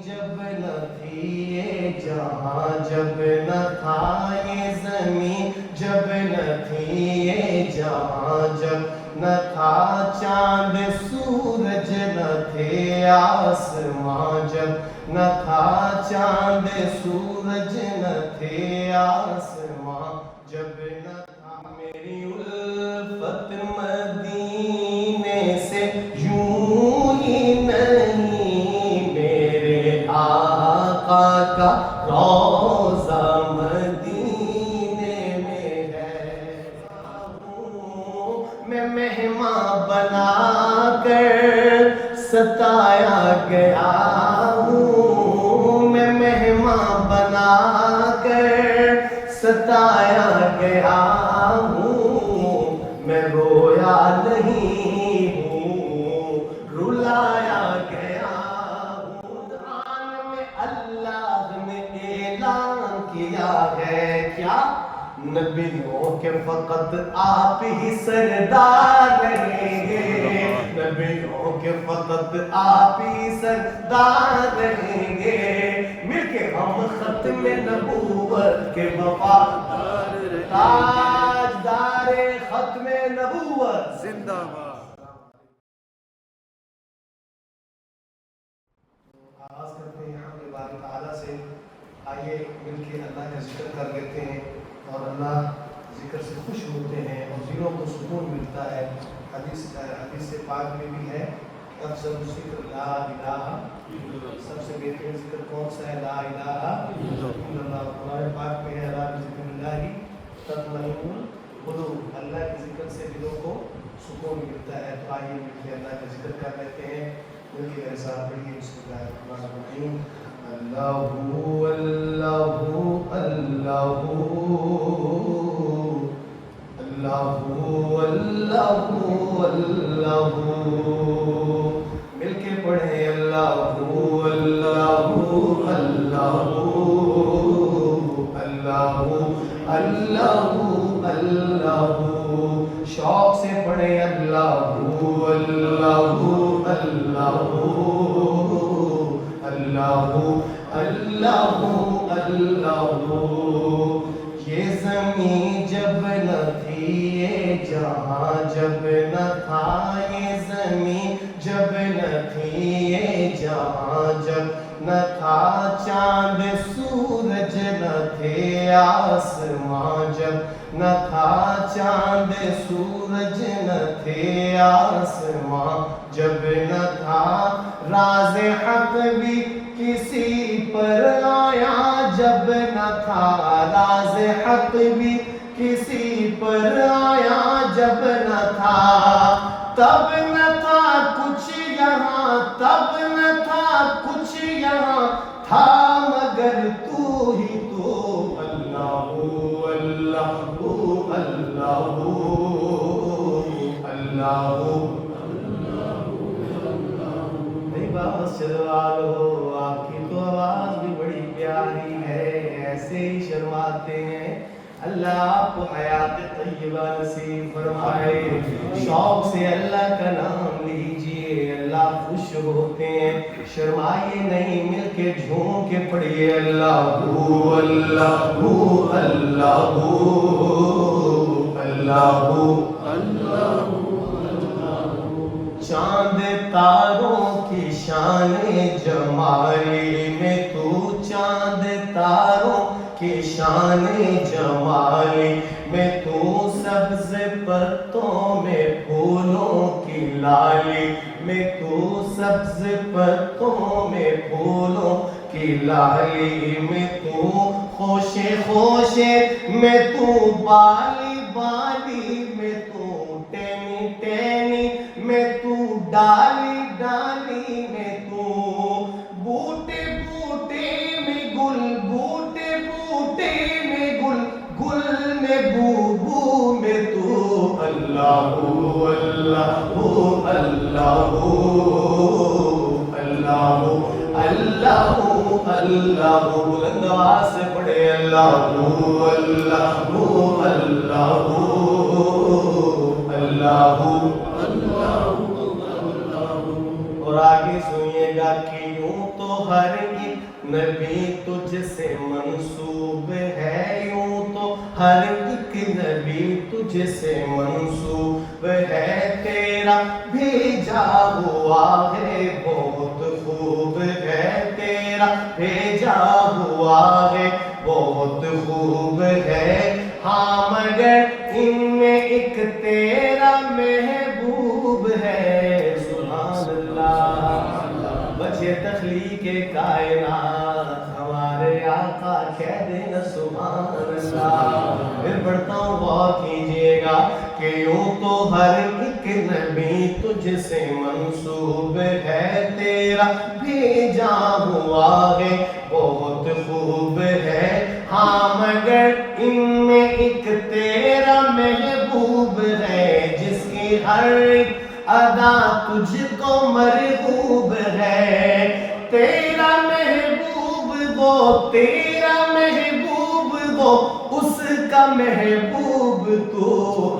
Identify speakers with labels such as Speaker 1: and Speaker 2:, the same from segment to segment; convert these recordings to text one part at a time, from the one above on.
Speaker 1: جب نہ تھی یہ جہاں، جب نہ تھا یہ زمین، جب نہ تھی یہ جہاں، جب نہ تھا چاند سورج، نہ تھے آسماں، جب نہ تھا چاند سورج، نہ تھے آسماں، جب نہ تھا میری الفت مدینے سے یوں ہی نہیں، میرے آقا کا روضہ مدینے میں ہے، میں مہمان بنا کر ستایا گیا ہوں، میں مہمان بنا کر ستایا گیا ہوں، میں رویا نہیں ہوں، رلایا گیا ہوں، قرآن میں اللہ نے اعلان کیا ہے کیا؟ نبیوں کے فقط آپ ہی سردار رہیں گے، نبیوں کے فقط آپ ہی سردار رہیں گے، مل کے ہم ختم نبوت کے وفادار، تاجدار ختم نبوت
Speaker 2: زندہ باد۔
Speaker 1: آغاز کرتے ہیں یہاں کے باری تعالیٰ سے، آئیے مل کے اللہ کا ذکر کر لیتے ہیں، اور اللہ ذکر سے خوش ہوتے ہیں اور دلوں کو سکون ملتا ہے۔ حدیث پاک میں بھی ہے افضل ذکر لا الہ، سب سے بہترین ذکر کون سا ہے؟ لا الہ الا اللہ۔ قرآن پاک میں ہے الا بذکر اللہ تطمئن القلوب، اللہ کے ذکر سے دلوں کو سکون ملتا ہے۔ تو آئیے مل کے اللہ کا ذکر کر لیتے ہیں، مل کے میرے ساتھ پڑھیے بسم اللہ الرحمن الرحیم۔ اللہ اللہ اللہ اللہ اللہ اللہ، مل کے پڑھیں اللہ اللہ اللہ اللہ اللہ اللہ، شوق سے پڑھیں اللہ اللہ اللہ اللہ اللہ اللہ۔ یہ زمین جب نہ تھی یہ جہاں، جب نہ تھا یہ زمین، جب نہ تھی یہ جہاں، جب نہ تھا چاند سورج، نہ تھے آسماں، جب نہ تھا چاند سورج، نہ تھے آسماں، جب نہ تھا راز حق بھی کسی پر آیا، جب نہ تھا راز حق بھی کسی پر آیا، جب نہ تھا تب نہ تھا کچھ یہاں، تب نہ تھا کچھ یہاں، تھا مگر تو ہی تو، اللہ اللہ اللہ اللہ۔ نہیں بس شروال آپ کی تو آواز بھی بڑی پیاری ہے، ایسے ہی شروعاتے ہیں، اللہ آپ کو حیات طیبہ نصیب فرمائے، شوق سے اللہ کا نام لیجئے، اللہ خوش ہوتے ہیں، شرمائیے نہیں، مل کے جھوم کے پڑھیے اللہ اللہ اللہ اللہ۔ چاند تاروں کی شان جمالی میں تو، چاند تاروں کی شان جمالی میں تو، سبز پتوں میں پھولوں کی لالی میں تو، سبز پتوں میں پھولوں کی لالی میں تو، خوشے خوشے میں تو، بالی بالی میں تو، ٹینی ٹینی میں تو، ڈالی ڈالی میں تو، بوٹے بوٹے میں گل، بوٹے بوٹے میں گل، گل میں بو بو میں تو، اللہ اللہ اللہ اللہ اللہ اللہ۔ بلند آواز سے پڑھے اللہ اللہ اللہ اللہ اللہ۔ اور آگے سنیے سنیے گا کہ یوں تو ہر ایک نبی تجھ سے منسوب ہے، یوں تو ہر ایک نبی تجھ سے منسوب ہے، تیرا بھیجا ہوا ہے بہت خوب ہے، تیرا بھیجا ہوا ہے بہت خوب ہے، ہاں مگر ان میں ایک تیرا محبوب ہے، سبحان اللہ۔ وجہ تخلیق کائنات ہمارے آقا کہہ دینا سبحان اللہ۔ پھر پڑھتا ہوں غور کیجئے گا کہ یوں تو ہر ایک نبی تجھ سے منسوب ہے، تیرا بھیجا ہوا ہے بہت خوب ہے، ہاں مگر ان میں ایک تیرا محبوب ہے، جس کی ہر ایک ادا تجھ کو مرغوب ہے، تیرا محبوب وہ، تیرا محبوب وہ، اس کا محبوب تو،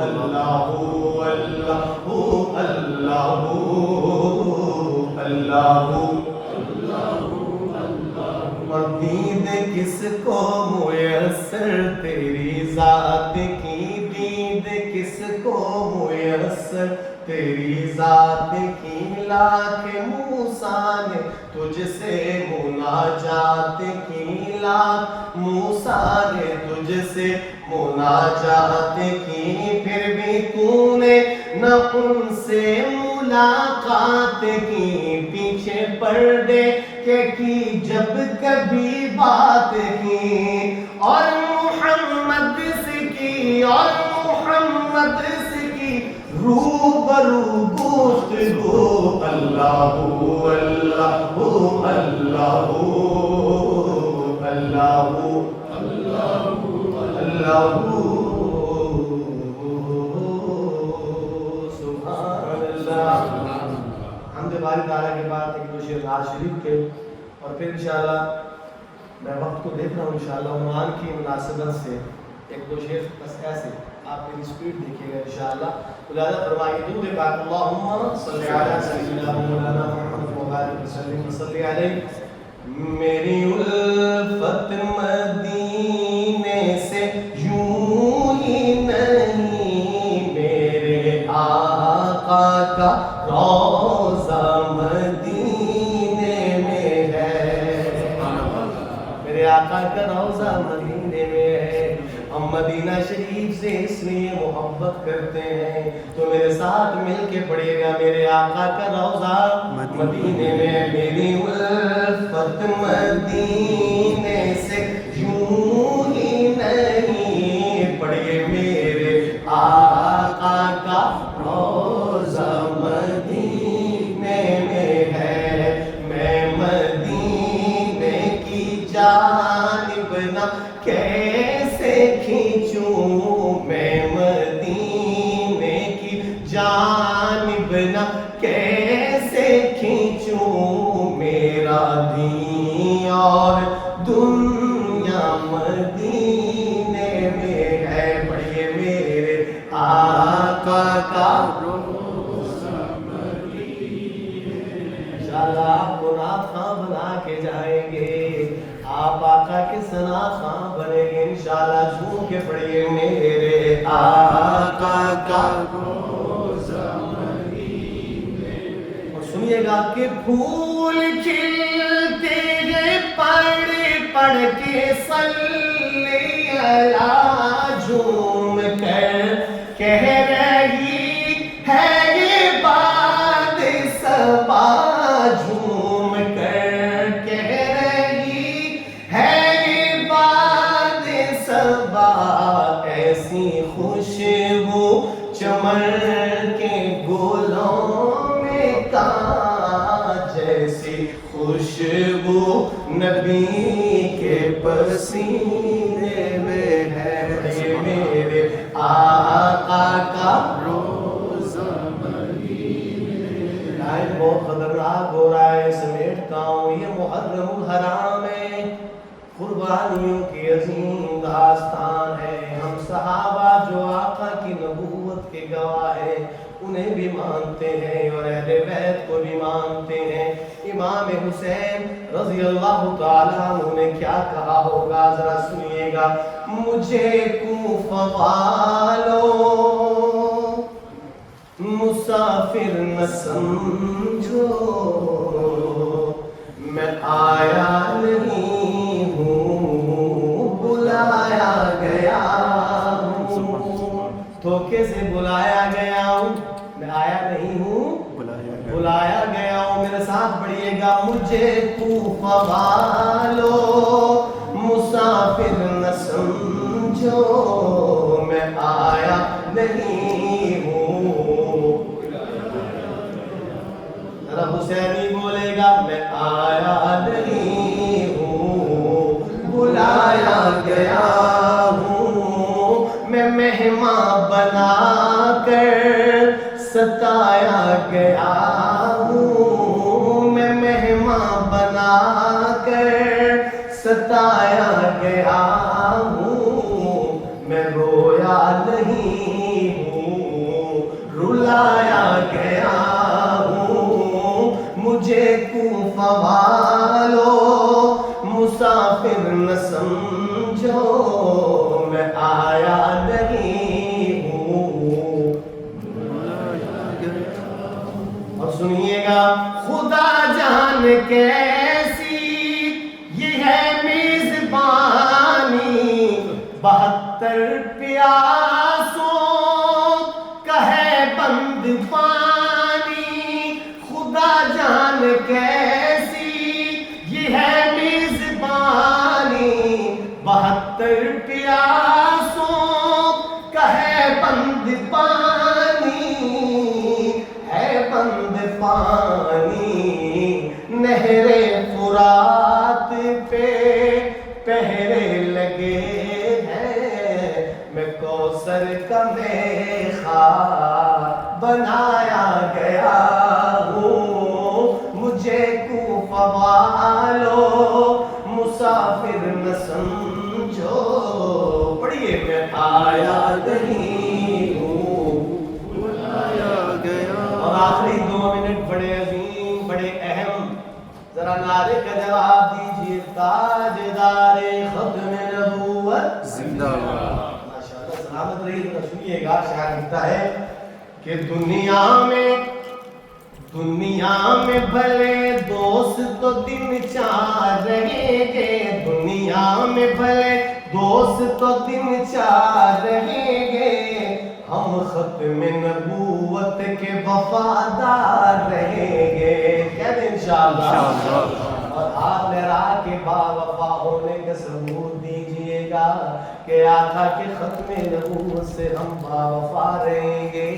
Speaker 1: اللہ اللہ اللہ اللہ۔ اور دید کس کو میسر تیری ذات کی، دید کس کو میسر تیری ذات کی، لاکھ موسیٰ نے تجھ سے مناجات کی، لاکھ موسیٰ نے تجھ سے مناجات کی، پھر بھی تو نے نہ ان سے ملاقات کی، پیچھے پردے کے کی جب کبھی بات کی، اور محمد سے کی، اور محمد سے کی روبرو گفتگو، اللہ اللہ اللہ اللہ اللہ سبحان اللہ۔ حمد باری تعالیٰ کے بعد ایک دو شعر نعت شریف کے، اور پھر انشاءاللہ میں وقت کو دیکھ رہا ہوں انشاءاللہ عنوان کی مناسبت سے ایک دو شعر بس ایسے آپ میری سپیڈ دیکھیے گا انشاءاللہ۔ ملاحظہ فرمائیے درود پاک اللہم صلی علی سیدنا مولانا محمد وبارک وسلم صلی علیہ۔ میری الفت مدینے سے یوں ہی نہیں، میرے آقا کا روضہ مدینے میں ہے، میرے آقا کا روضہ مدینے میں ہے۔ ہم مدینہ شریف سے اس لیے محبت کرتے ہیں، تو میرے ساتھ مل کے پڑھیے گا، میرے آقا کا روضہ مدینے میں، میری الفت مدینے سے یوں ہی نہیں، پڑھیے میرے آقا کا روضہ مدینے میں ہے، میں مدینے کی جانب نہ کیسے کھینچوں، میں مدینے کی جانب نہ کیسے کھینچوں، میرا دین اور دنیا مدینے میں ہے، پڑھیے میرے آقا کا روضہ مدینے میں۔ انشاءاللہ آپ کو نعت خواں بنا کے جائیں گے، آپ آقا کے ثنا خواں بنیں گے انشاءاللہ، جھوم کے پڑھیے میرے آقا کا روضہ مدینے میں۔ اور سنیے گا کہ پھول کھلتے ہیں پڑھ پڑھ کے صلی اللہ، جھوم کر کہہ رہی ہے یہ بات صبا، جھوم کر کہہ رہی ہے یہ بات صبا، ایسی خوشبو چمن کے گلوں میں کہاں، جیسی خوشبو نبی کے پسینے میں ہے، یہ میرے آقا کا روضہ مدینے میں۔ بہت خطرناک ہو رہا ہے، سمیٹتا ہوں، یہ محرم الحرام ہے، قربانیوں کی عظیم داستان ہے۔ ہم صحابہ جو آقا کی نبوت کے گواہ ہیں، انہیں انہیں بھی مانتے ہیں اور اہل بیت کو بھی مانتے ہیں. امام حسین رضی اللہ تعالیٰ عنہ نے کیا کہا ہوگا ذرا سنیے گا. مجھے کوفہ والوں مسافر نہ سمجھو، میں آیا نہیں ہوں بلایا گیا ہوں. دھوکے سے بلایا گیا ہوں، میں آیا نہیں ہوں بلایا گیا ہوں. میرے ساتھ پڑھیے گا. مجھے کوفہ والو مسافر نہ سمجھو، میں آیا نہیں ہوں. ذرا حسینی بولے گا. میں آیا نہیں ہوں بلایا گیا ہوں. میں مہمان بنا کر ستایا گیا ہوں. میں مہمان بنا کر ستایا گیا ہوں. میں رویا نہیں ہوں رلایا گیا ہوں. مجھے کوفہ والو مسافر نہ سمجھو، میں آیا نہیں ہوں. اور سنیے گا. خدا جان کیسی یہ ہے میزبانی، 72 پیاسوں کا ہے بند پانی. خدا جان کیسی یہ ہے میزبانی، 72 پیاسوں کا ہے بند پانی. ہے بند پانی نہر فرات پہ پہرے لگے ہیں. میں کوثر کا میخوار بنایا گیا ہوں. مجھے کوفہ والو مسافر نہ سمجھو. پڑھیے. میں آیا نہیں ہوں بلایا گیا. اور آخری 2 منٹ بڑے عظیم بڑے اہم، ذرا نعرے کا جواب دیجیے. تاجدار ختم نبوت زندہ باد. ماشاءاللہ سلامت رہی. ذرا سنیے گا. شاعر لکھتا ہے کہ دنیا میں بھلے دوست تو دن 4 رہیں گے. دنیا میں بھلے دوست تو دن 4 رہیں گے. ہم ختم نبوت کے وفادار رہیں گے. کہتے ہیں انشاءاللہ. اور آپ لہرا کے باوفا ہونے کا ثبوت دیجئے گا کہ آقا کے ختم نبوت سے ہم باوفا رہیں گے.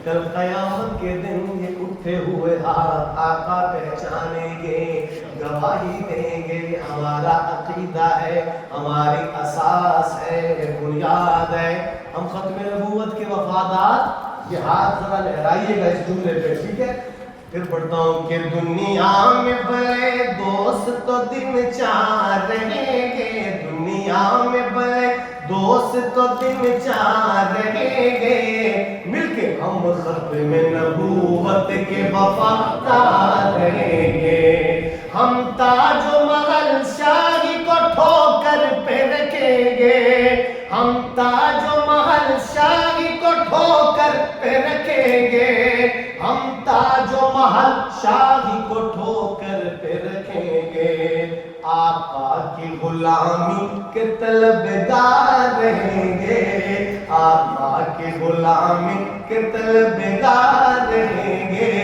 Speaker 1: کل قیامت کے دن یہ اٹھے ہوئے ہاتھ آقا پہچانیں گے، گواہی دیں گے. ہمارا عقیدہ ہے، ہماری اساس ہے، بنیاد ہے. ہم ختم نبوت کے وفادار. یہ ہاتھ ذرا لہرائیے گا اس جملے پہ. ٹھیک ہے. پھر پڑھتا ہوں کہ دنیا میں بڑے دوست تو دن 4 رہیں گے. دنیا میں بڑے دوست تو دن 4 رہیں گے. مل کے ہم ختم نبوت کے وفادار رہیں گے. ہم تاج و محل شاہی کو ٹھوکر پہ رکھیں گے. ہم تاج و محل شاہی کو ٹھوکر پہ رکھیں گے. ہم تاج و محل شاہی کو ٹھوکر پہ رکھیں گے. آقا کی غلامی کے طلبگار رہیں گے. آقا کی غلامی کے طلبگار رہیں گے.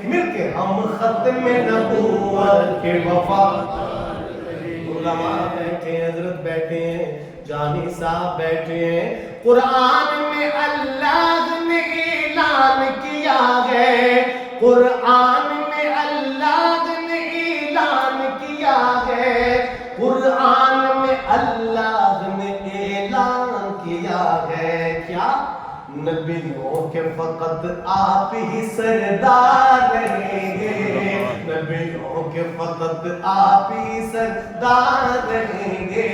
Speaker 1: مل کے ہم ختم نبوت کے وفادار رہیں گے. علماء بیٹھے ہیں، حضرت بیٹھے ہیں، جانی صاحب بیٹھے ہیں. قرآن میں اللہ نے اعلان کیا ہے. قرآن میں اللہ نے اعلان کیا ہے. قرآن میں اللہ نے اعلان کیا ہے. کیا؟ نبیوں کے فقط آپ ہی سردار رہیں گے. نبیوں کے فقط آپ ہی سردار رہیں گے.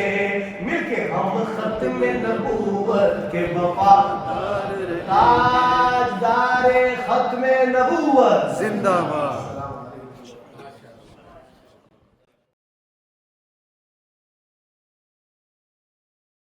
Speaker 1: مل کے ہم ختم نبوت کے وفادار. تاج تاجدار ختم نبوت
Speaker 2: زندہ باد